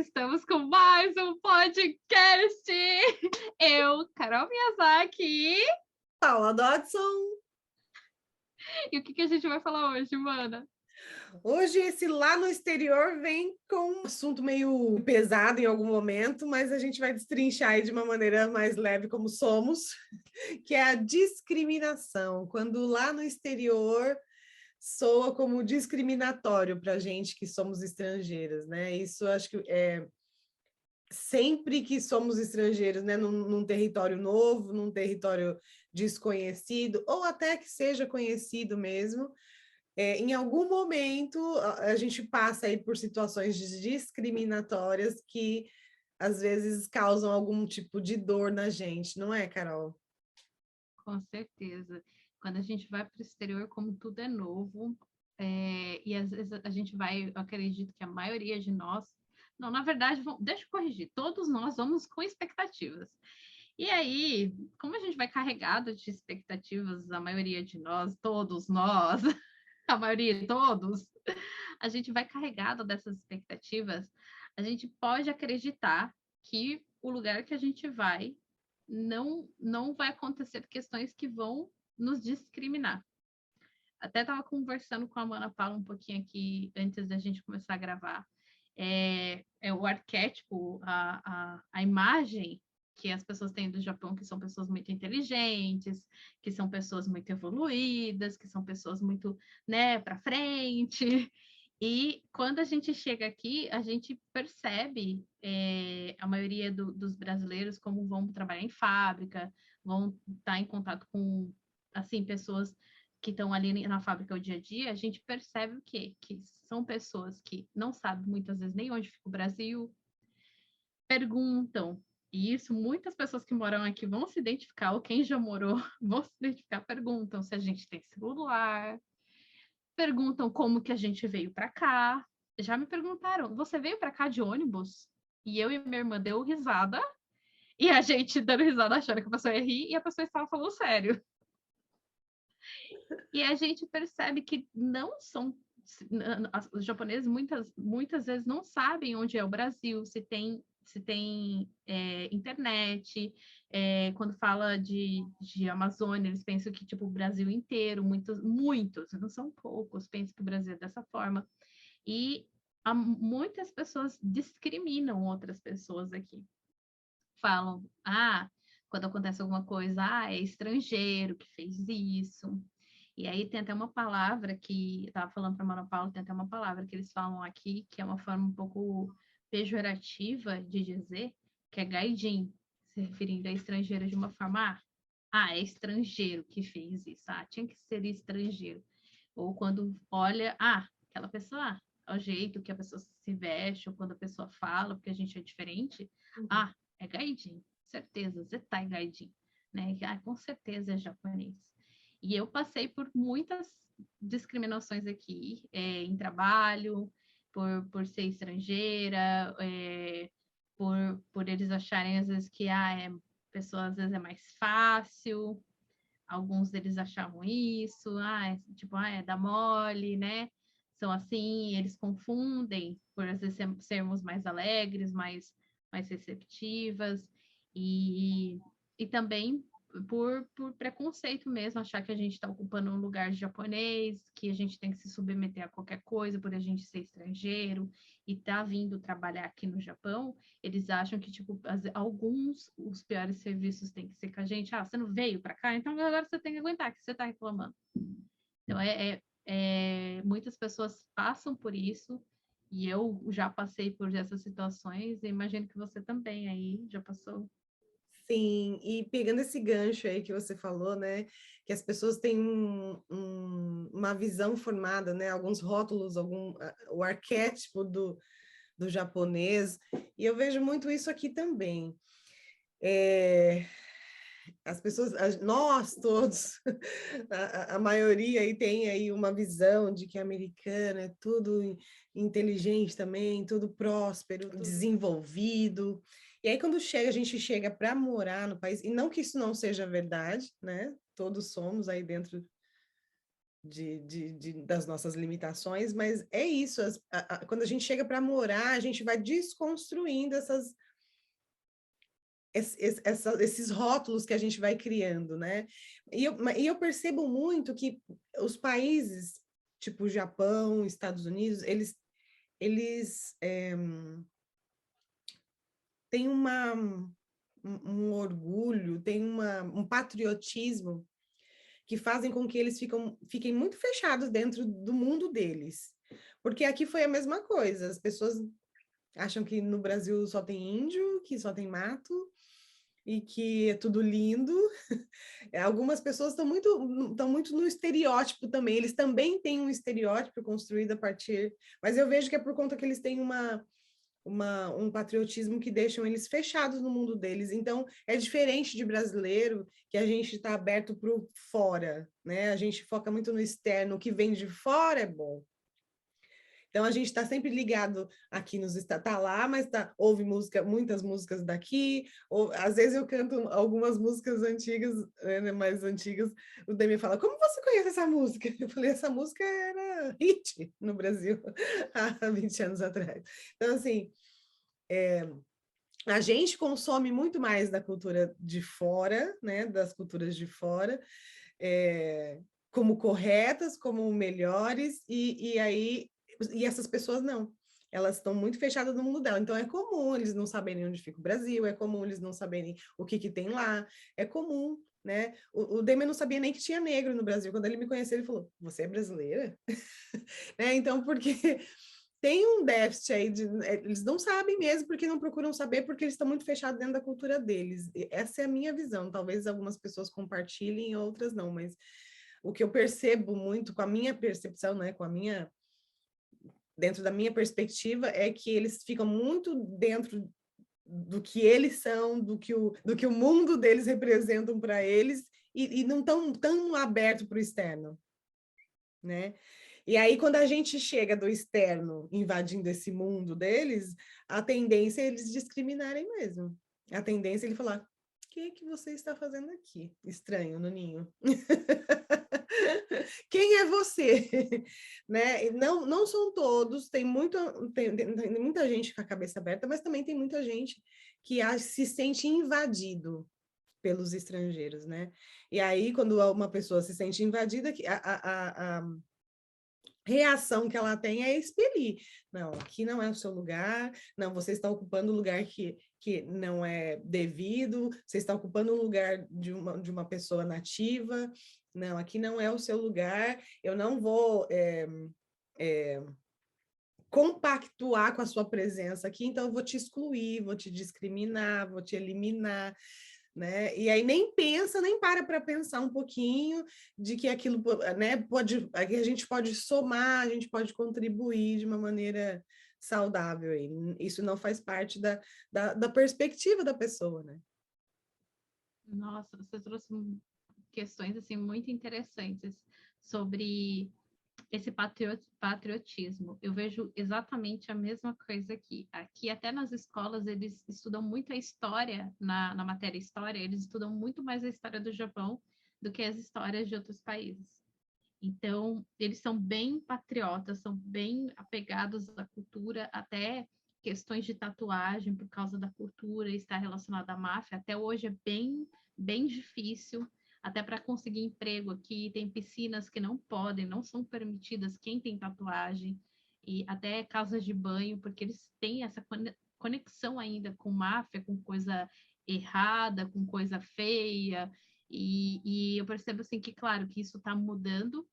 estamos com mais um podcast. Eu, Carol Miyazaki. Paula Dodson. E o que a gente vai falar hoje, mana? Hoje esse lá no exterior vem com um assunto meio pesado em algum momento, mas a gente vai destrinchar aí de uma maneira mais leve como somos, que é a discriminação. Quando lá no exterior soa como discriminatório para a gente que somos estrangeiras, né? Isso acho que é sempre que somos estrangeiros, né, num território novo, num território desconhecido, ou até que seja conhecido mesmo, em algum momento a gente passa aí por situações discriminatórias que às vezes causam algum tipo de dor na gente, não é, Carol? Com certeza. Quando a gente vai para o exterior, como tudo é novo, e às vezes a gente vai, eu acredito que a maioria de nós, não, na verdade, deixa eu corrigir, todos nós vamos com expectativas. E aí, como a gente vai carregado de expectativas, a maioria de nós, todos nós, a maioria de todos, a gente vai carregado dessas expectativas, a gente pode acreditar que o lugar que a gente vai não vai acontecer questões que vão nos discriminar. Até estava conversando com a Ana Paula um pouquinho aqui antes da gente começar a gravar. É o arquétipo, a imagem que as pessoas têm do Japão, que são pessoas muito inteligentes, que são pessoas muito evoluídas, que são pessoas muito, né, para frente. E quando a gente chega aqui, a gente percebe a maioria dos brasileiros como vão trabalhar em fábrica, vão estar em contato com, assim, pessoas que estão ali na fábrica o dia a dia, a gente percebe o quê? Que são pessoas que não sabem muitas vezes nem onde fica o Brasil, perguntam, e isso muitas pessoas que moram aqui vão se identificar, ou quem já morou vão se identificar, perguntam se a gente tem celular, perguntam como que a gente veio para cá. Já me perguntaram, você veio para cá de ônibus? E eu e minha irmã deu risada, e a gente dando risada achando que a pessoa ia rir, e a pessoa estava falando sério. E a gente percebe que não são os japoneses muitas vezes não sabem onde é o Brasil, se tem internet, quando fala de Amazônia, eles pensam que tipo o Brasil inteiro, muitos, não são poucos, pensam que o Brasil é dessa forma. E muitas pessoas discriminam outras pessoas aqui. Falam, quando acontece alguma coisa, é estrangeiro que fez isso. E aí tem até uma palavra que, eu estava falando para a Ana Paula, tem até uma palavra que eles falam aqui, que é uma forma um pouco pejorativa de dizer, que é gaijin, se referindo a estrangeiro de uma forma, é estrangeiro que fez isso, tinha que ser estrangeiro. Ou quando olha, aquela pessoa, o jeito que a pessoa se veste, ou quando a pessoa fala, porque a gente é diferente, é gaijin, certeza, zetai gaijin, né? Com certeza é japonês. E eu passei por muitas discriminações aqui, em trabalho, por ser estrangeira, por eles acharem, às vezes, que pessoa às vezes é mais fácil, alguns deles achavam isso, é da mole, né? São assim, eles confundem por às vezes sermos mais alegres, mais receptivas, e também por preconceito mesmo, achar que a gente está ocupando um lugar de japonês, que a gente tem que se submeter a qualquer coisa por a gente ser estrangeiro e tá vindo trabalhar aqui no Japão, eles acham que, tipo, os piores serviços têm que ser com a gente. Você não veio para cá, então agora você tem que aguentar, que você está reclamando. Então, muitas pessoas passam por isso, e eu já passei por essas situações, e imagino que você também aí já passou. Sim, e pegando esse gancho aí que você falou, né, que as pessoas têm uma visão formada, né, alguns rótulos, o arquétipo do japonês, e eu vejo muito isso aqui também. As pessoas, nós todos, a maioria aí tem aí uma visão de que americano é tudo inteligente também, tudo próspero, desenvolvido. E aí quando a gente chega para morar no país, e não que isso não seja verdade, né? Todos somos aí dentro das nossas limitações, mas é isso, quando a gente chega para morar, a gente vai desconstruindo esses rótulos que a gente vai criando, né? E eu percebo muito que os países, tipo Japão, Estados Unidos, eles têm um orgulho, têm um patriotismo que fazem com que eles fiquem muito fechados dentro do mundo deles. Porque aqui foi a mesma coisa, as pessoas acham que no Brasil só tem índio, que só tem mato, e que é tudo lindo. Algumas pessoas estão muito no estereótipo também, eles também têm um estereótipo construído a partir... Mas eu vejo que é por conta que eles têm um patriotismo que deixam eles fechados no mundo deles. Então, é diferente de brasileiro, que a gente está aberto para o fora, né? A gente foca muito no externo, o que vem de fora é bom. Então, a gente está sempre ligado aqui nos estados, tá lá, mas ouve muitas músicas daqui, às vezes eu canto algumas músicas antigas, né, mais antigas, o Demi fala, como você conhece essa música? Eu falei, essa música era hit no Brasil, há 20 anos atrás. Então, assim, a gente consome muito mais da cultura de fora, né, das culturas de fora, como corretas, como melhores, e essas pessoas não. Elas estão muito fechadas no mundo dela. Então, é comum eles não saberem onde fica o Brasil, é comum eles não saberem o que tem lá, é comum, né? O Demian não sabia nem que tinha negro no Brasil. Quando ele me conheceu, ele falou, você é brasileira? Né? Então, porque tem um déficit aí, eles não sabem mesmo, porque não procuram saber, porque eles estão muito fechados dentro da cultura deles. Essa é a minha visão. Talvez algumas pessoas compartilhem, outras não, mas o que eu percebo muito com a minha percepção, né, dentro da minha perspectiva, é que eles ficam muito dentro do que eles são, do que o mundo deles representam para eles, e não estão tão aberto para o externo, né? E aí, quando a gente chega do externo invadindo esse mundo deles, a tendência é eles discriminarem mesmo. A tendência é ele falar, o que você está fazendo aqui? Estranho, no ninho. Quem é você? Né? Não são todos, tem muita gente com a cabeça aberta, mas também tem muita gente que se sente invadido pelos estrangeiros, né? E aí, quando uma pessoa se sente invadida, a reação que ela tem é expelir. Não, aqui não é o seu lugar, não, você está ocupando um lugar que não é devido, você está ocupando um lugar de uma pessoa nativa, não, aqui não é o seu lugar, eu não vou compactuar com a sua presença aqui, então eu vou te excluir, vou te discriminar, vou te eliminar, né? E aí nem para pensar um pouquinho de que aquilo, né, que a gente pode somar, a gente pode contribuir de uma maneira saudável. E isso não faz parte da perspectiva da pessoa, né? Nossa, você trouxe questões assim muito interessantes sobre esse patriotismo. Eu vejo exatamente a mesma coisa aqui. Aqui, até nas escolas, eles estudam muito a história, na matéria história, eles estudam muito mais a história do Japão do que as histórias de outros países. Então, eles são bem patriotas, são bem apegados à cultura, até questões de tatuagem por causa da cultura estar relacionada à máfia. Até hoje é bem difícil, até para conseguir emprego aqui. Tem piscinas que não são permitidas quem tem tatuagem, e até casas de banho, porque eles têm essa conexão ainda com máfia, com coisa errada, com coisa feia. E eu percebo assim que, claro, que isso está mudando,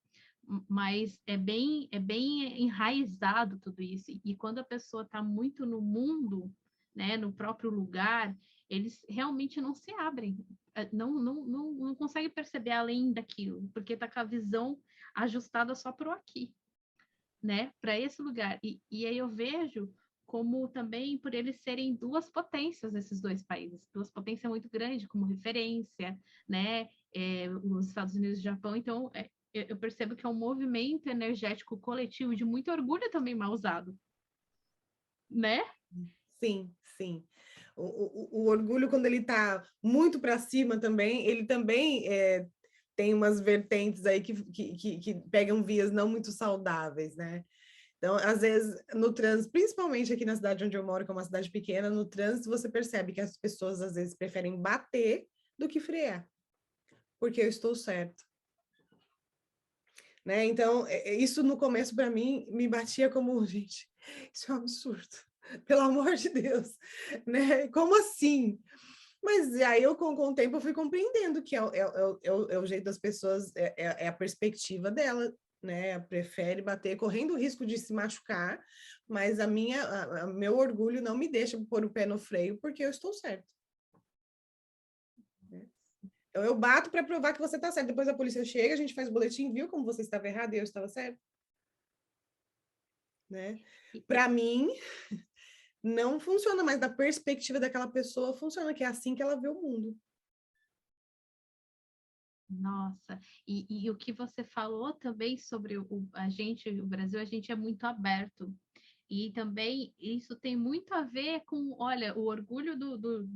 mas é bem enraizado tudo isso. E quando a pessoa está muito no mundo, né, no próprio lugar, eles realmente não se abrem, não conseguem perceber além daquilo, porque está com a visão ajustada só para o aqui, né, para esse lugar. E aí eu vejo como também por eles serem duas potências, esses dois países, duas potências muito grandes como referência, né, os Estados Unidos e o Japão. Então, eu percebo que é um movimento energético coletivo de muito orgulho também mal usado, né? Sim, sim. O orgulho, quando ele está muito para cima também, ele também tem umas vertentes aí que pegam vias não muito saudáveis, né? Então, às vezes, no trânsito, principalmente aqui na cidade onde eu moro, que é uma cidade pequena, no trânsito você percebe que as pessoas, às vezes, preferem bater do que frear, porque eu estou certo. Né? Então, isso no começo, para mim, me batia como, gente, isso é um absurdo, pelo amor de Deus, né? Como assim? Mas aí, com o tempo, eu fui compreendendo que é o jeito das pessoas, é a perspectiva dela, né? Prefere bater, correndo o risco de se machucar, mas meu orgulho não me deixa pôr o pé no freio, porque eu estou certo. Então, eu bato para provar que você está certo. Depois a polícia chega, a gente faz o boletim, viu como você estava errado e eu estava certo? Né? Para mim, não funciona, mas da perspectiva daquela pessoa funciona, que é assim que ela vê o mundo. Nossa, e o que você falou também sobre a gente, o Brasil, a gente é muito aberto. E também isso tem muito a ver com, olha, o orgulho do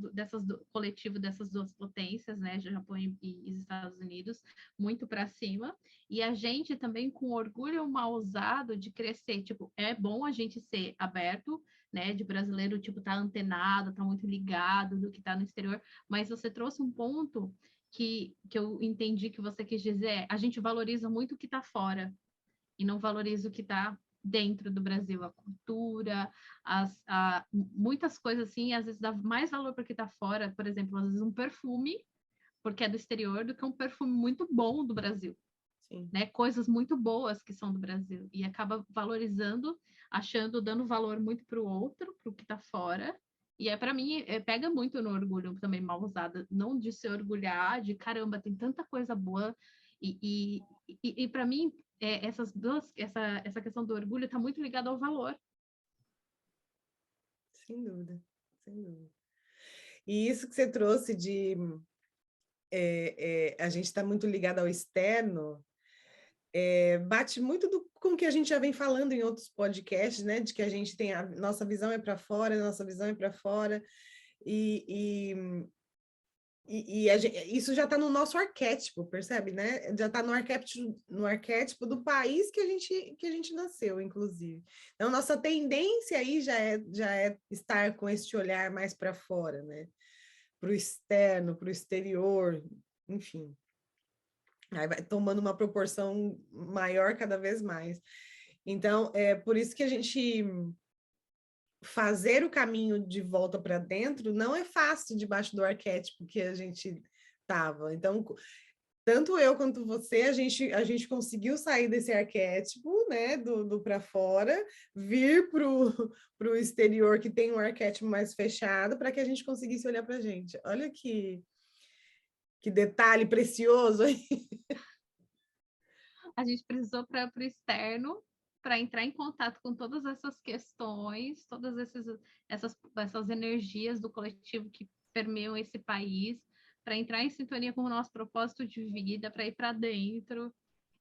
coletivo dessas duas potências, né, Japão e Estados Unidos, muito para cima. E a gente também com orgulho mal usado de crescer. Tipo, é bom a gente ser aberto, né, de brasileiro, tipo, tá antenado, tá muito ligado do que tá no exterior. Mas você trouxe um ponto que eu entendi que você quis dizer, a gente valoriza muito o que está fora e não valoriza o que está dentro do Brasil, a cultura, muitas coisas assim, às vezes dá mais valor para o que está fora, por exemplo, às vezes um perfume, porque é do exterior, do que um perfume muito bom do Brasil. Sim. Né? Coisas muito boas que são do Brasil, e acaba valorizando, dando valor muito para o outro, para o que está fora. E para mim, pega muito no orgulho também mal usado, não de se orgulhar, de caramba, tem tanta coisa boa. E para mim, essa questão do orgulho está muito ligada ao valor. Sem dúvida, sem dúvida. E isso que você trouxe de a gente está muito ligado ao externo, bate muito com o que a gente já vem falando em outros podcasts, né? De que a gente tem nossa visão é para fora, nossa visão é para fora, e isso já está no nosso arquétipo, percebe, né? Já está no arquétipo do país que a gente nasceu, inclusive. Então, nossa tendência aí já é estar com este olhar mais para fora, né? Para o externo, para o exterior, enfim. Aí vai tomando uma proporção maior cada vez mais. Então, é por isso que a gente fazer o caminho de volta para dentro não é fácil debaixo do arquétipo que a gente estava. Então, tanto eu quanto você, a gente conseguiu sair desse arquétipo, né, do para fora, vir para o exterior, que tem um arquétipo mais fechado, para que a gente conseguisse olhar para a gente. Olha que detalhe precioso aí. A gente precisou para o externo para entrar em contato com todas essas questões, todas essas energias do coletivo que permeiam esse país, para entrar em sintonia com o nosso propósito de vida, para ir para dentro.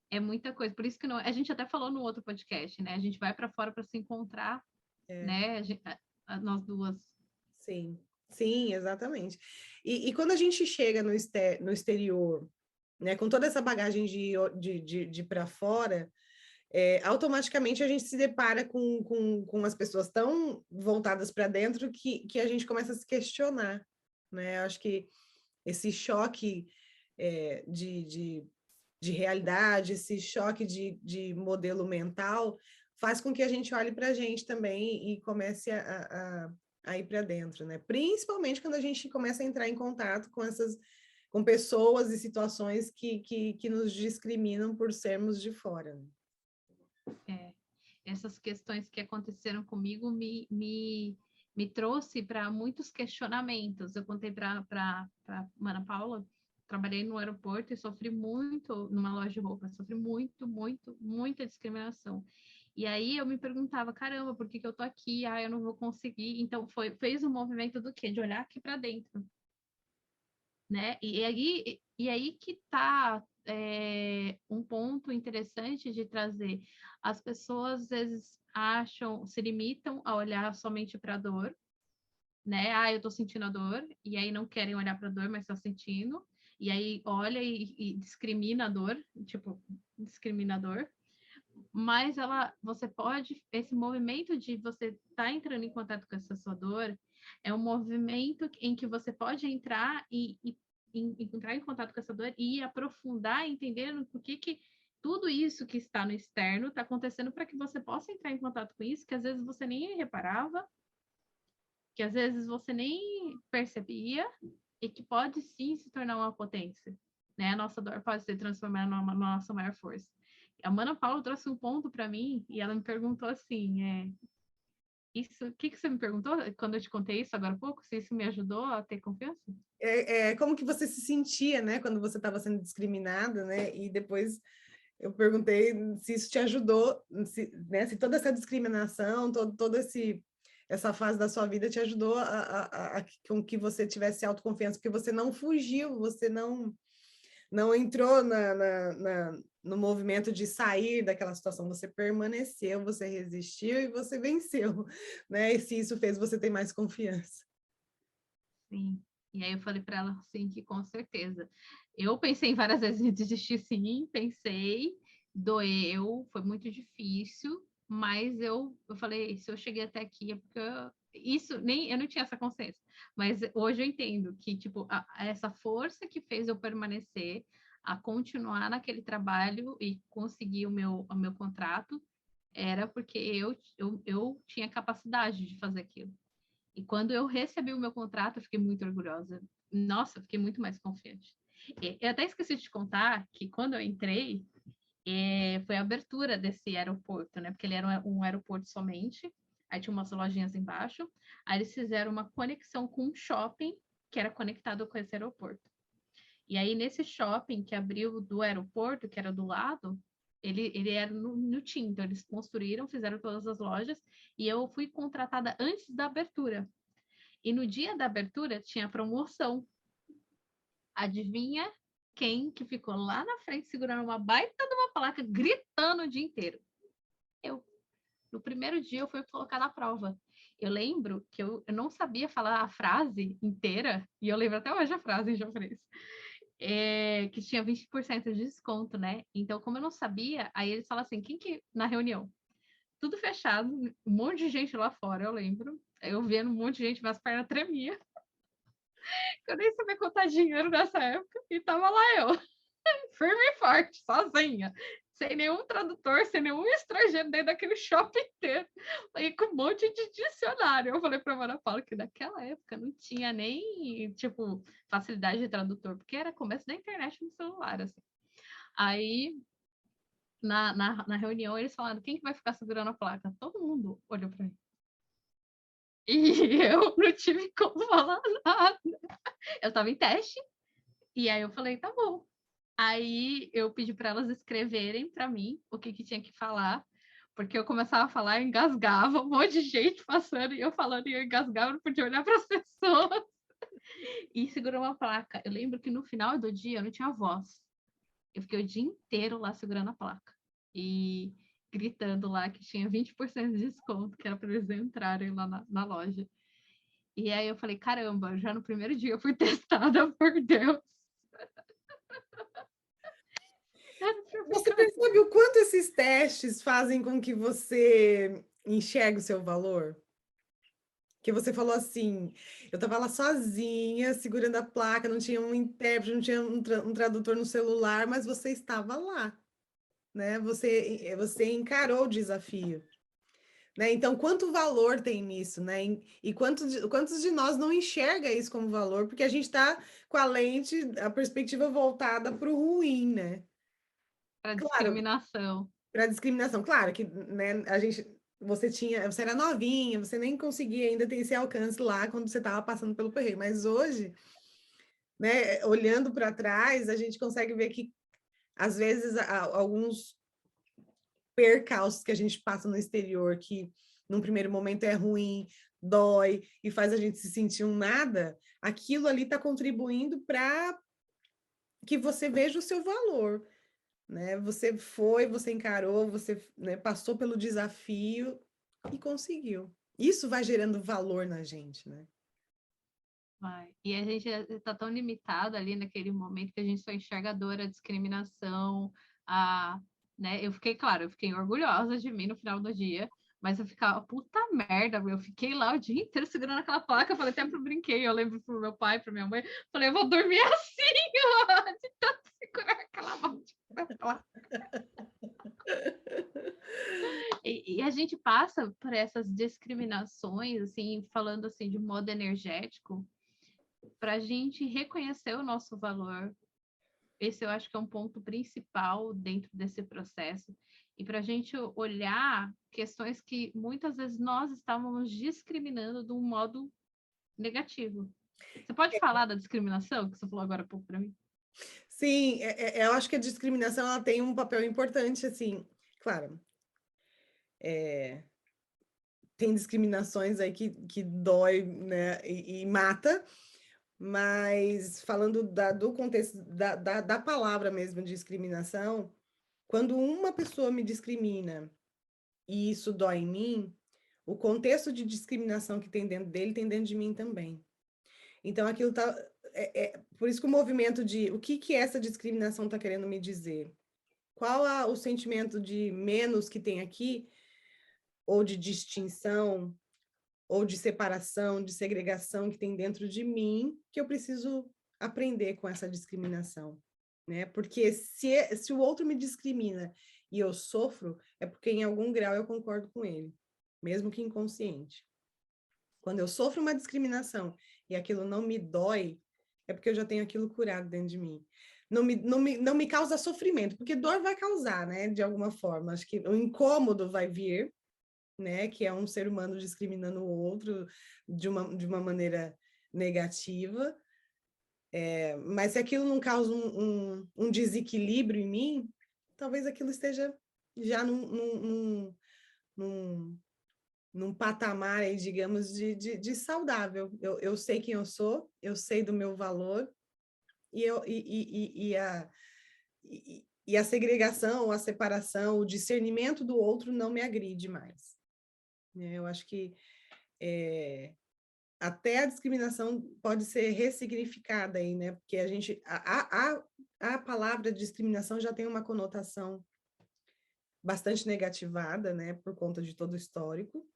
É muita coisa. Por isso que a gente até falou no outro podcast, né? A gente vai para fora para se encontrar, né? Nós duas. Sim, sim, exatamente. E quando a gente chega no exterior, né, com toda essa bagagem de para fora, automaticamente a gente se depara com as pessoas tão voltadas para dentro que a gente começa a se questionar, né? Eu acho que esse choque de realidade, esse choque de modelo mental, faz com que a gente olhe para a gente também e comece a ir para dentro, né? Principalmente quando a gente começa a entrar em contato com pessoas e situações que nos discriminam por sermos de fora. Né? Essas questões que aconteceram comigo me trouxe para muitos questionamentos. Eu contei para Ana Paula, trabalhei no aeroporto e sofri muito, numa loja de roupa, sofri muita discriminação. E aí eu me perguntava, caramba, por que eu tô aqui? Ah, eu não vou conseguir. Então fez um movimento do quê? De olhar aqui para dentro. Né? E aí que está um ponto interessante de trazer. As pessoas às vezes se limitam a olhar somente para a dor, né? Ah, eu estou sentindo a dor, e aí não querem olhar para a dor, mas estão sentindo. e aí olha e discrimina a dor, tipo, discriminador, mas você pode, esse movimento de você estar entrando em contato com essa sua dor, é um movimento em que você pode entrar e entrar em contato com essa dor e aprofundar, entendendo por que tudo isso que está no externo está acontecendo para que você possa entrar em contato com isso, que às vezes você nem reparava, que às vezes você nem percebia, e que pode sim se tornar uma potência. Né? A nossa dor pode se transformar numa nossa maior força. A Mana Paula trouxe um ponto para mim e ela me perguntou assim: o que você me perguntou quando eu te contei isso agora há pouco? Se isso me ajudou a ter confiança? Como que você se sentia, né, quando você estava sendo discriminada, né? E depois eu perguntei se isso te ajudou, se toda essa discriminação, toda essa fase da sua vida te ajudou com que você tivesse autoconfiança, porque você não fugiu, você não entrou no movimento de sair daquela situação, você permaneceu, você resistiu e você venceu, né? E se isso fez você ter mais confiança. Sim. E aí eu falei para ela assim que com certeza. Eu pensei várias vezes em desistir, sim, pensei, doeu, foi muito difícil, mas eu falei, se eu cheguei até aqui é porque eu não tinha essa consciência, mas hoje eu entendo que tipo essa força que fez eu permanecer, a continuar naquele trabalho e conseguir o meu contrato era porque eu tinha capacidade de fazer aquilo. E quando eu recebi o meu contrato, eu fiquei muito orgulhosa. Nossa, eu fiquei muito mais confiante. Eu até esqueci de te contar que quando eu entrei, foi a abertura desse aeroporto, né? Porque ele era um aeroporto somente. Aí tinha umas lojinhas embaixo. Aí eles fizeram uma conexão com um shopping que era conectado com esse aeroporto. E aí, nesse shopping que abriu do aeroporto, que era do lado, ele era no TIM. Então, eles construíram, fizeram todas as lojas. E eu fui contratada antes da abertura. E no dia da abertura tinha promoção. Adivinha quem que ficou lá na frente segurando uma baita de uma placa, gritando o dia inteiro? Eu. No primeiro dia eu fui colocar na prova. Eu lembro que eu não sabia falar a frase inteira, e eu lembro até hoje a frase em japonês, que tinha 20% de desconto, né? Então, como eu não sabia, aí eles falam assim, quem que, na reunião, tudo fechado, um monte de gente lá fora, eu lembro, eu vendo um monte de gente, minhas pernas tremiam, eu nem sabia contar dinheiro nessa época, e tava lá eu, firme e forte, sozinha, sem nenhum tradutor, sem nenhum estrangeiro dentro daquele shopping inteiro, e com um monte de dicionário. Eu falei para a Ana Paula que naquela época não tinha nem, tipo, facilidade de tradutor, porque era começo da internet no celular, assim. Aí, na reunião, eles falaram, quem que vai ficar segurando a placa? Todo mundo olhou para mim. E eu não tive como falar nada. Eu estava em teste, e aí eu falei, tá bom. Aí eu pedi para elas escreverem para mim o que tinha que falar, porque eu começava a falar, eu engasgava, um monte de gente passando e eu falando e eu engasgava, não podia olhar para as pessoas. E segurou uma placa. Eu lembro que no final do dia eu não tinha voz. Eu fiquei o dia inteiro lá segurando a placa e gritando lá que tinha 20% de desconto, que era para eles entrarem lá na loja. E aí eu falei, caramba, já no primeiro dia eu fui testada por Deus. Você percebe o quanto esses testes fazem com que você enxergue o seu valor? Que você falou assim, eu estava lá sozinha, segurando a placa, não tinha um intérprete, não tinha um tradutor no celular, mas você estava lá, né? Você encarou o desafio. Né? Então, quanto valor tem nisso, né? E quantos de nós não enxerga isso como valor, porque a gente está com a lente, a perspectiva voltada para o ruim, né? Para Claro, discriminação. para discriminação, claro que, né, você era novinha, você nem conseguia ainda ter esse alcance lá quando você estava passando pelo perrengue, mas hoje, né, olhando para trás, a gente consegue ver que às vezes alguns percalços que a gente passa no exterior, que num primeiro momento é ruim, dói e faz a gente se sentir um nada, aquilo ali está contribuindo para que você veja o seu valor, né? Você encarou, você, né, passou pelo desafio e conseguiu. Isso vai gerando valor na gente, né? Vai. E a gente está tão limitado ali naquele momento que a gente só enxerga a dor, a discriminação, né? Eu fiquei orgulhosa de mim no final do dia, mas eu ficava, puta merda, eu fiquei lá o dia inteiro segurando aquela placa, eu falei até pro brinquei, eu lembro pro meu pai, pra minha mãe, falei, eu vou dormir assim, ó, de tanto segurar aquela placa. E a gente passa por essas discriminações, assim, falando assim de modo energético, para a gente reconhecer o nosso valor. Esse eu acho que é um ponto principal dentro desse processo. E para a gente olhar questões que muitas vezes nós estávamos discriminando de um modo negativo. Você pode falar da discriminação que você falou agora há pouco para mim? Sim, eu acho que a discriminação ela tem um papel importante, assim, claro. Tem discriminações aí que dói, né, e mata, mas falando do contexto da palavra mesmo, discriminação, quando uma pessoa me discrimina e isso dói em mim, o contexto de discriminação que tem dentro dele tem dentro de mim também. Então, aquilo tá. Por isso que o movimento de o que essa discriminação está querendo me dizer? Qual o sentimento de menos que tem aqui, ou de distinção, ou de separação, de segregação que tem dentro de mim, que eu preciso aprender com essa discriminação, né? Porque se o outro me discrimina e eu sofro, é porque em algum grau eu concordo com ele, mesmo que inconsciente. Quando eu sofro uma discriminação e aquilo não me dói, é porque eu já tenho aquilo curado dentro de mim. Não me causa sofrimento, porque dor vai causar, né? De alguma forma. Acho que o incômodo vai vir, né? Que é um ser humano discriminando o outro de uma maneira negativa. Mas se aquilo não causa um desequilíbrio em mim, talvez aquilo esteja já num patamar aí, digamos, de saudável. Eu sei quem eu sou, eu sei do meu valor, e a segregação, a separação, o discernimento do outro não me agride mais. Eu acho que até a discriminação pode ser ressignificada aí, né? Porque a palavra discriminação já tem uma conotação bastante negativada, né? Por conta de todo o histórico.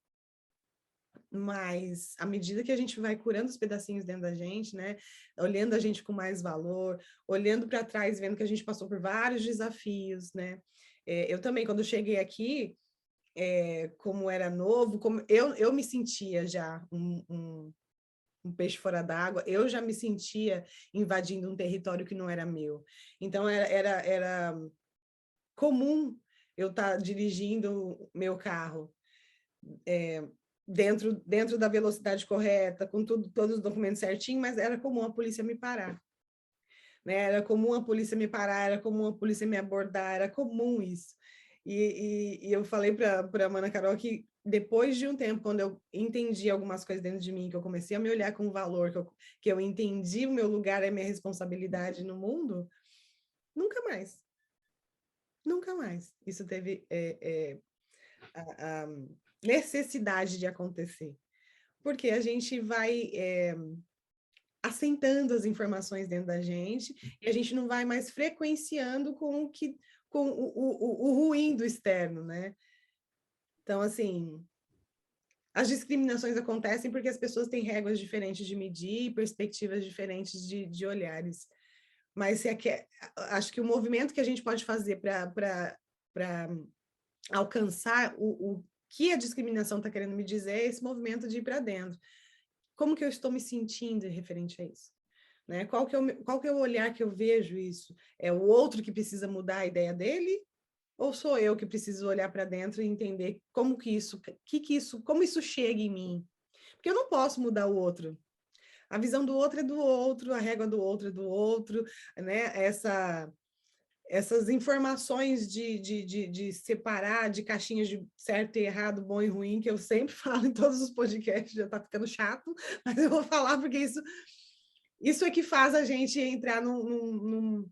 Mas à medida que a gente vai curando os pedacinhos dentro da gente, né? Olhando a gente com mais valor, olhando para trás, vendo que a gente passou por vários desafios, né? Eu também, quando cheguei aqui, como era novo, como eu me sentia já um peixe fora d'água, eu já me sentia invadindo um território que não era meu. Então, era comum eu estar dirigindo meu carro dentro da velocidade correta, com todos os documentos certinhos, mas era comum a polícia me parar. Né? Era comum a polícia me parar, era comum a polícia me abordar, era comum isso. E eu falei para a Mana Carol que depois de um tempo, quando eu entendi algumas coisas dentro de mim, que eu comecei a me olhar com valor, que eu entendi o meu lugar, a minha responsabilidade no mundo, nunca mais. Nunca mais. Isso teve a necessidade de acontecer. Porque a gente vai assentando as informações dentro da gente e a gente não vai mais frequenciando com o ruim do externo, né? Então, assim, as discriminações acontecem porque as pessoas têm réguas diferentes de medir, perspectivas diferentes de olhares. Mas acho que o movimento que a gente pode fazer para alcançar o que a discriminação está querendo me dizer é esse movimento de ir para dentro. Como que eu estou me sentindo referente a isso? Né? Qual que é o olhar que eu vejo isso? É o outro que precisa mudar a ideia dele? Ou sou eu que preciso olhar para dentro e entender como como isso chega em mim? Porque eu não posso mudar o outro. A visão do outro é do outro, a régua do outro é do outro, né? Essas informações de separar de caixinhas de certo e errado, bom e ruim, que eu sempre falo em todos os podcasts, já está ficando chato, mas eu vou falar porque isso é que faz a gente entrar num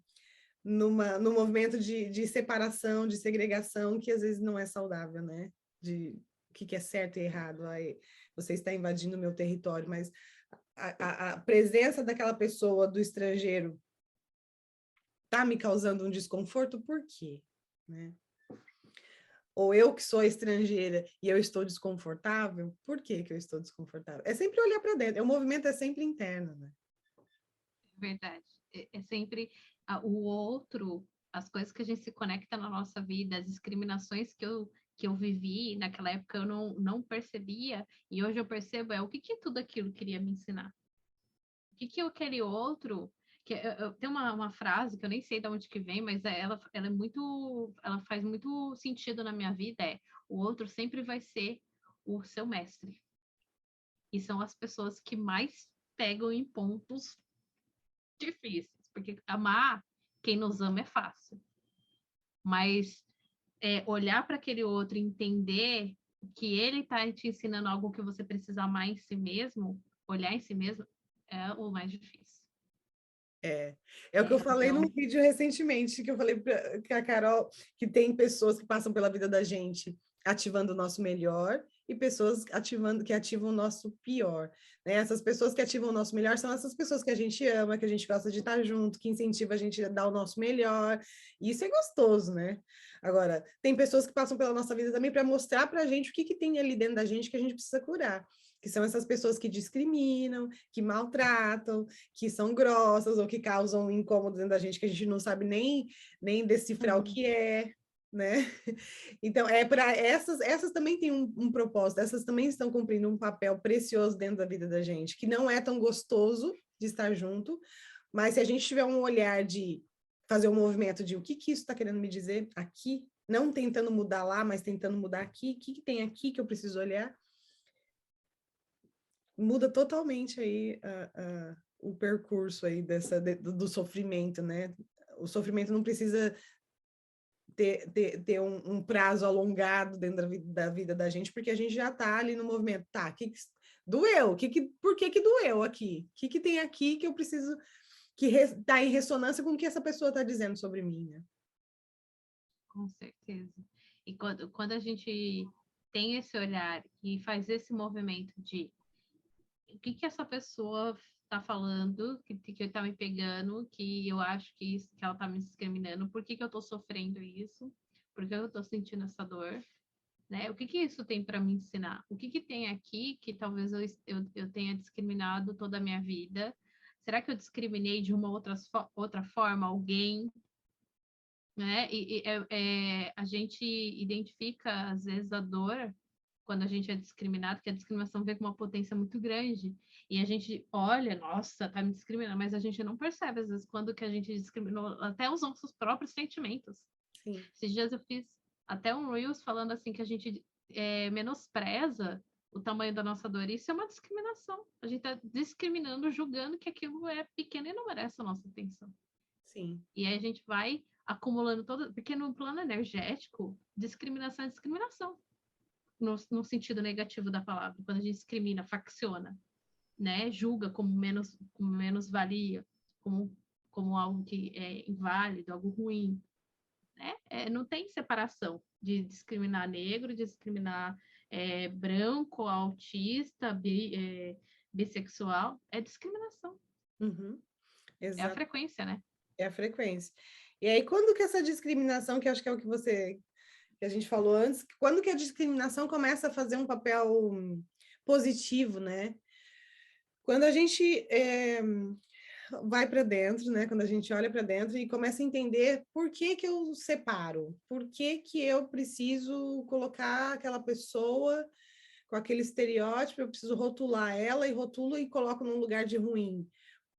movimento de separação, de segregação, que às vezes não é saudável, né? De o que é certo e errado. Aí, você está invadindo o meu território, mas a presença daquela pessoa do estrangeiro está me causando um desconforto, por quê? Né? Ou eu que sou estrangeira e eu estou desconfortável, por que que eu estou desconfortável? É sempre olhar para dentro, o movimento é sempre interno, né? Verdade. É sempre o outro, as coisas que a gente se conecta na nossa vida, as discriminações que eu vivi naquela época eu não percebia, e hoje eu percebo o que tudo aquilo queria me ensinar. O que aquele outro. Tem uma frase que eu nem sei de onde que vem, mas ela é muito. Ela faz muito sentido na minha vida: o outro sempre vai ser o seu mestre. E são as pessoas que mais pegam em pontos difíceis, porque amar quem nos ama é fácil, mas olhar para aquele outro e entender que ele está te ensinando algo que você precisa amar em si mesmo, olhar em si mesmo, é o mais difícil. É o que eu falei Então, num vídeo recentemente, que eu falei para a Carol, que tem pessoas que passam pela vida da gente ativando o nosso melhor e pessoas que ativam o nosso pior. Né? Essas pessoas que ativam o nosso melhor são essas pessoas que a gente ama, que a gente gosta de estar junto, que incentiva a gente a dar o nosso melhor. E isso é gostoso, né? Agora, tem pessoas que passam pela nossa vida também para mostrar para a gente o que tem ali dentro da gente que a gente precisa curar. Que são essas pessoas que discriminam, que maltratam, que são grossas ou que causam incômodo dentro da gente que a gente não sabe nem decifrar o que é, né? Então, para essas também têm um propósito, essas também estão cumprindo um papel precioso dentro da vida da gente, que não é tão gostoso de estar junto, mas se a gente tiver um olhar de fazer um movimento de o que isso está querendo me dizer aqui, não tentando mudar lá, mas tentando mudar aqui, o que tem aqui que eu preciso olhar, muda totalmente aí o percurso aí do sofrimento, né? O sofrimento não precisa ter um prazo alongado dentro da vida da gente, porque a gente já está ali no movimento. Tá, doeu? Por que doeu aqui? O que tem aqui que eu preciso que está em ressonância com o que essa pessoa está dizendo sobre mim, né? com certeza. E quando a gente tem esse olhar e faz esse movimento de o que essa pessoa está falando, que está me pegando, que eu acho que ela está me discriminando, por que eu estou sofrendo isso, por que eu estou sentindo essa dor, né? O que isso tem para me ensinar? O que tem aqui que talvez eu tenha discriminado toda a minha vida? Será que eu discriminei de uma outra forma alguém? Né? A gente identifica, às vezes, a dor quando a gente é discriminado, que a discriminação vem com uma potência muito grande, e a gente olha, nossa, tá me discriminando, mas a gente não percebe, às vezes, quando que a gente discriminou até os nossos próprios sentimentos. Sim. Esses dias eu fiz até um Reels falando assim, que a gente menospreza o tamanho da nossa dor, isso é uma discriminação. A gente tá discriminando, julgando que aquilo é pequeno e não merece a nossa atenção. Sim. E aí a gente vai acumulando todo, porque no plano energético, discriminação é discriminação no sentido negativo da palavra, quando a gente discrimina, facciona, né? Julga como menos valia, como algo que é inválido, algo ruim, né? Não tem separação de discriminar negro, de discriminar branco, autista, bissexual, é discriminação. Uhum. É a Exato. frequência, né? É a frequência. E aí, quando que essa discriminação, que acho que é o que a gente falou antes, quando que a discriminação começa a fazer um papel positivo, né? Quando a gente vai para dentro, né? Quando a gente olha para dentro e começa a entender por que que eu separo, por que que eu preciso colocar aquela pessoa com aquele estereótipo, eu preciso rotular ela e rotulo e coloco num lugar de ruim.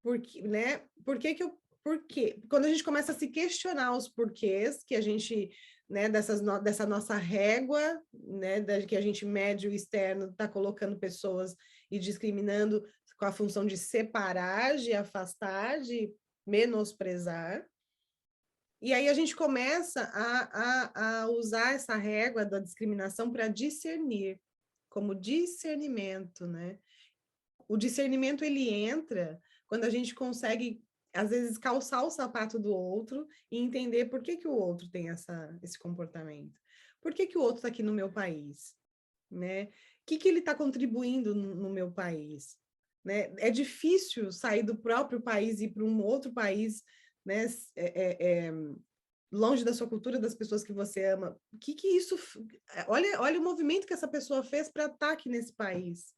Porque, né? Por que que eu por quê? Quando a gente começa a se questionar os porquês que a gente, né, dessa nossa régua, né, que a gente mede o externo, está colocando pessoas e discriminando com a função de separar, de afastar, de menosprezar. E aí a gente começa a usar essa régua da discriminação para discernir, como discernimento, né? O discernimento, ele entra quando a gente consegue, às vezes, calçar o sapato do outro e entender por que que o outro tem esse comportamento. Por que que o outro está aqui no meu país? Né? O que que ele está contribuindo no meu país? né? É difícil sair do próprio país e ir para um outro país, né? Longe da sua cultura, das pessoas que você ama. O que isso... Olha o movimento que essa pessoa fez para estar aqui nesse país,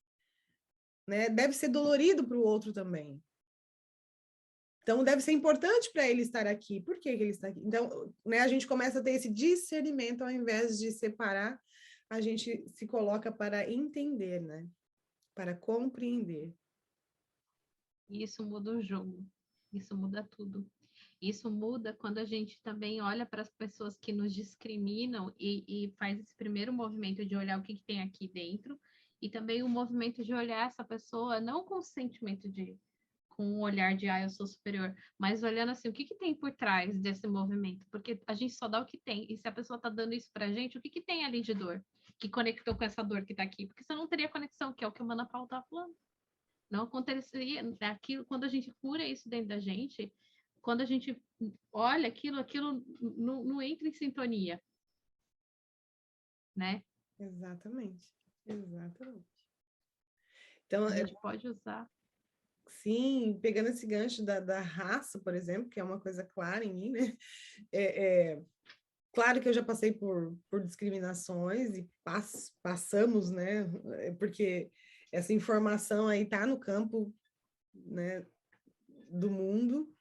né? Deve ser dolorido para o outro também. Então, deve ser importante para ele estar aqui. Por que que ele está aqui? Então, né, a gente começa a ter esse discernimento, ao invés de separar, a gente se coloca para entender, né? Para compreender. E isso muda o jogo, isso muda tudo. Isso muda quando a gente também olha para as pessoas que nos discriminam e faz esse primeiro movimento de olhar o que tem aqui dentro, e também o movimento de olhar essa pessoa não com o sentimento de, com um olhar de, eu sou superior, mas olhando assim, o que tem por trás desse movimento? Porque a gente só dá o que tem, e se a pessoa está dando isso para a gente, o que tem ali de dor? Que conectou com essa dor que está aqui? Porque você não teria conexão, que é o que a Mana Paula está falando. Não aconteceria aquilo quando a gente cura isso dentro da gente, quando a gente olha aquilo não entra em sintonia, né? Exatamente. Então, A gente pode usar. sim, pegando esse gancho da raça, por exemplo, que é uma coisa clara em mim, né? Claro que eu já passei por discriminações e passamos, né? Porque essa informação aí está no campo, né, do mundo,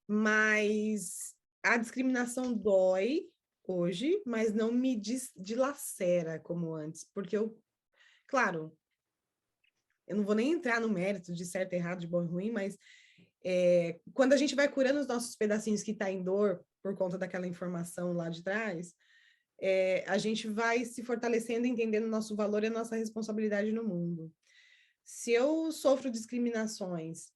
mas a discriminação dói hoje, mas não me dilacera como antes, porque claro, eu não vou nem entrar no mérito de certo, errado, de bom e ruim, mas quando a gente vai curando os nossos pedacinhos que tá em dor por conta daquela informação lá de trás, a gente vai se fortalecendo, entendendo o nosso valor e a nossa responsabilidade no mundo. Se eu sofro discriminações,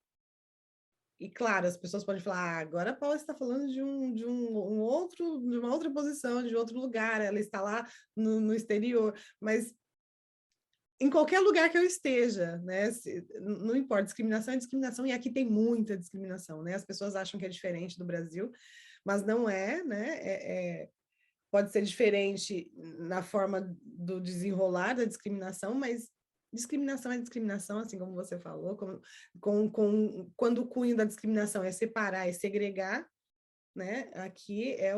e claro, as pessoas podem falar, agora a Paula está falando de uma outra posição, de outro lugar, ela está lá no exterior, mas em qualquer lugar que eu esteja, né? Não importa, discriminação é discriminação, e aqui tem muita discriminação, né? As pessoas acham que é diferente do Brasil, mas não é, né? Pode ser diferente na forma do desenrolar da discriminação, mas discriminação é discriminação, assim como você falou, quando o cunho da discriminação é separar, é segregar, né? Aqui é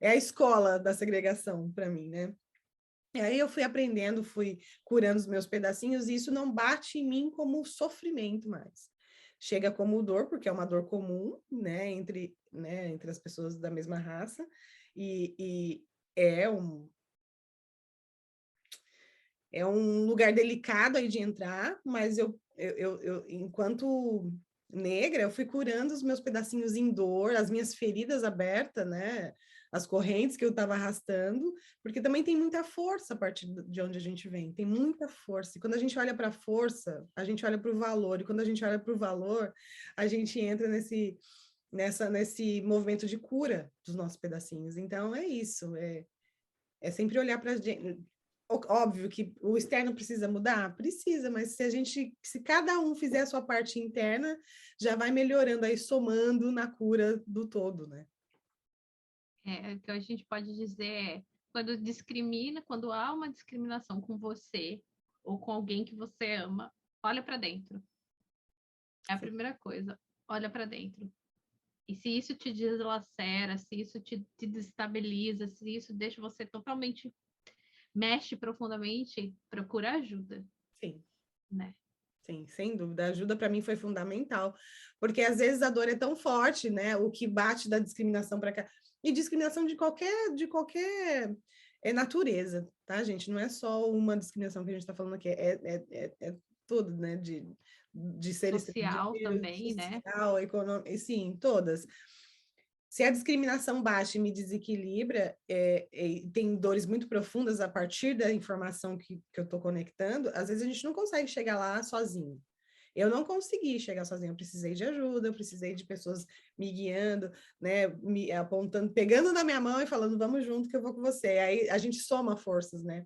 a escola da segregação para mim, né? E aí eu fui aprendendo, fui curando os meus pedacinhos, e isso não bate em mim como sofrimento mais. Chega como dor, porque é uma dor comum, né, entre as pessoas da mesma raça, e é um lugar delicado aí de entrar, mas eu enquanto negra, eu fui curando os meus pedacinhos em dor, as minhas feridas abertas, né? As correntes que eu estava arrastando, porque também tem muita força a partir de onde a gente vem, tem muita força. E quando a gente olha para a força, a gente olha para o valor, e quando a gente olha para o valor, a gente entra nesse movimento de cura dos nossos pedacinhos. Então, é isso, é sempre olhar para a gente. Óbvio que o externo precisa mudar? Precisa, mas se cada um fizer a sua parte interna, já vai melhorando aí, somando na cura do todo, né? O que a gente pode dizer quando há uma discriminação com você ou com alguém que você ama, olha para dentro. É a primeira coisa, olha para dentro. E se isso te deslacera, se isso te desestabiliza, se isso deixa você totalmente, mexe profundamente, procura ajuda. Sim. Né? Sim, sem dúvida. A ajuda para mim foi fundamental, porque às vezes a dor é tão forte, né? O que bate da discriminação para cá. E discriminação de qualquer natureza, tá, gente? Não é só uma discriminação que a gente está falando aqui, é tudo, né? De ser social estrangeiro, também, né? social, econômico, sim, todas. Se a discriminação baixa e me desequilibra, tem dores muito profundas a partir da informação que eu estou conectando, às vezes a gente não consegue chegar lá sozinho. Eu não consegui chegar sozinho, eu precisei de ajuda, eu precisei de pessoas me guiando, né, me apontando, pegando na minha mão e falando, vamos junto que eu vou com você. Aí a gente soma forças, né?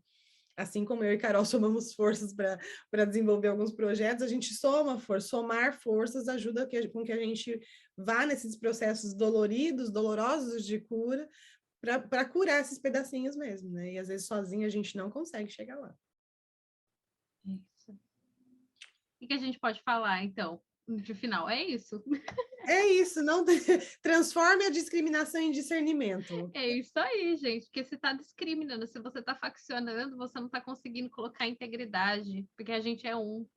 Assim como eu e Carol somamos forças para desenvolver alguns projetos, a gente somar forças ajuda com que a gente vá nesses processos dolorosos de cura, para curar esses pedacinhos mesmo, né? E às vezes sozinho a gente não consegue chegar lá. Isso. que a gente pode falar, então, de final? É isso. É isso, não transforme a discriminação em discernimento. É isso aí, gente. Porque se está discriminando, se você está faccionando, você não está conseguindo colocar integridade, porque a gente é um.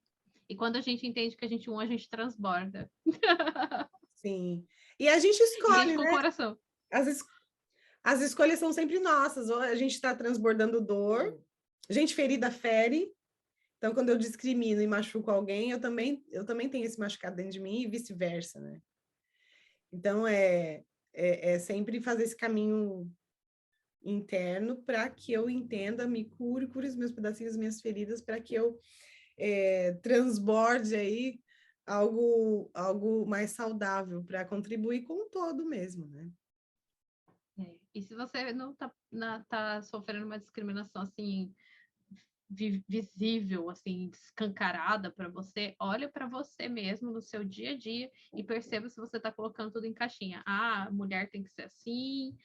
E quando a gente entende que a gente é um, a gente transborda. Sim. E a gente escolhe, Gente com né? coração. As escolhas são sempre nossas. Ou a gente está transbordando dor, gente ferida fere. Então, quando eu discrimino e machuco alguém, eu também tenho esse machucado dentro de mim e vice-versa, né? Então, é sempre fazer esse caminho interno para que eu entenda, me cure os meus pedacinhos, as minhas feridas, para que eu transborde aí algo mais saudável para contribuir com o todo mesmo, né? E se você não tá sofrendo uma discriminação assim visível, assim, escancarada para você, olha para você mesmo no seu dia a dia e perceba se você está colocando tudo em caixinha. Ah, mulher tem que ser assim,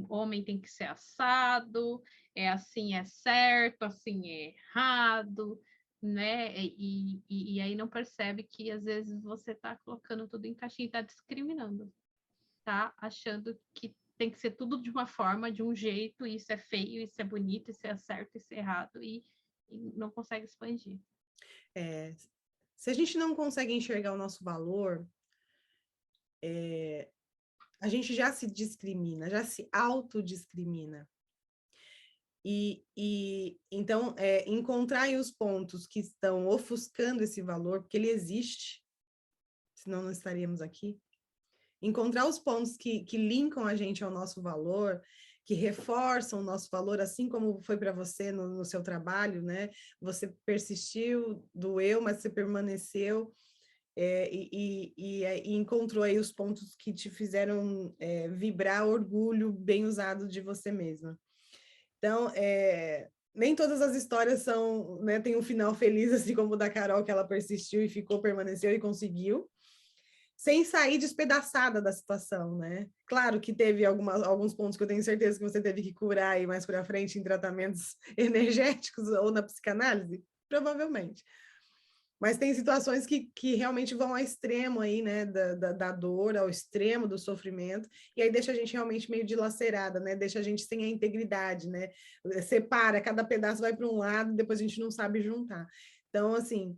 homem tem que ser assado, é assim é certo, assim é errado, né? E aí não percebe que às vezes você está colocando tudo em caixinha e está discriminando, tá achando que tem que ser tudo de uma forma, de um jeito, isso é feio, isso é bonito, isso é certo, isso é errado, e não consegue expandir. Se a gente não consegue enxergar o nosso valor, a gente já se discrimina, já se autodiscrimina. Então, encontrar aí os pontos que estão ofuscando esse valor, porque ele existe, senão não estaríamos aqui. Encontrar os pontos que linkam a gente ao nosso valor, que reforçam o nosso valor, assim como foi para você no seu trabalho, né? Você persistiu, doeu, mas você permaneceu e encontrou aí os pontos que te fizeram vibrar orgulho bem usado de você mesma. Então, nem todas as histórias são, né, tem um final feliz, assim como o da Carol, que ela persistiu e ficou, permaneceu e conseguiu, sem sair despedaçada da situação, né? Claro que teve alguns pontos que eu tenho certeza que você teve que curar aí mais para frente em tratamentos energéticos ou na psicanálise, provavelmente. Mas tem situações que realmente vão ao extremo aí, né, da dor, ao extremo do sofrimento, e aí deixa a gente realmente meio dilacerada, né, deixa a gente sem a integridade, né, separa, cada pedaço vai para um lado, depois a gente não sabe juntar. Então, assim,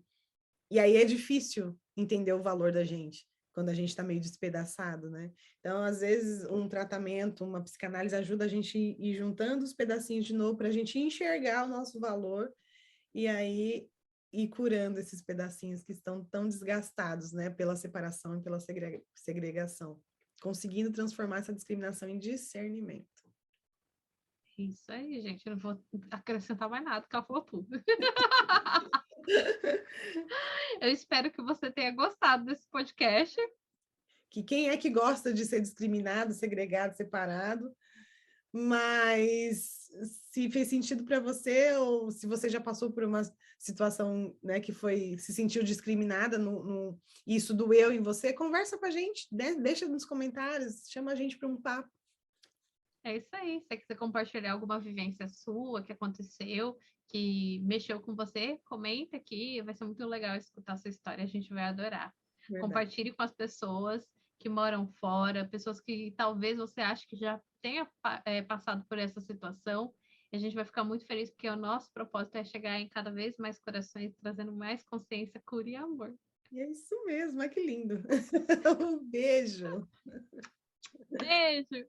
e aí é difícil entender o valor da gente, quando a gente está meio despedaçado, né? Então, às vezes, um tratamento, uma psicanálise ajuda a gente a ir juntando os pedacinhos de novo para a gente enxergar o nosso valor e aí ir curando esses pedacinhos que estão tão desgastados, né? Pela separação e pela segregação. Conseguindo transformar essa discriminação em discernimento. Isso aí, gente. Eu não vou acrescentar mais nada, porque ela falou tudo. Eu espero que você tenha gostado desse podcast. Que quem é que gosta de ser discriminado, segregado, separado, mas se fez sentido para você ou se você já passou por uma situação, né, que se sentiu discriminada, isso doeu em você, conversa com a gente, né? Deixa nos comentários, chama a gente para um papo. É isso aí. Se você quiser compartilhar alguma vivência sua que aconteceu, que mexeu com você, comenta aqui. Vai ser muito legal escutar a sua história. A gente vai adorar. Verdade. Compartilhe com as pessoas que moram fora, pessoas que talvez você ache que já tenha passado por essa situação. E a gente vai ficar muito feliz porque o nosso propósito é chegar em cada vez mais corações, trazendo mais consciência, cura e amor. E é isso mesmo, que lindo. Um beijo. Beijo.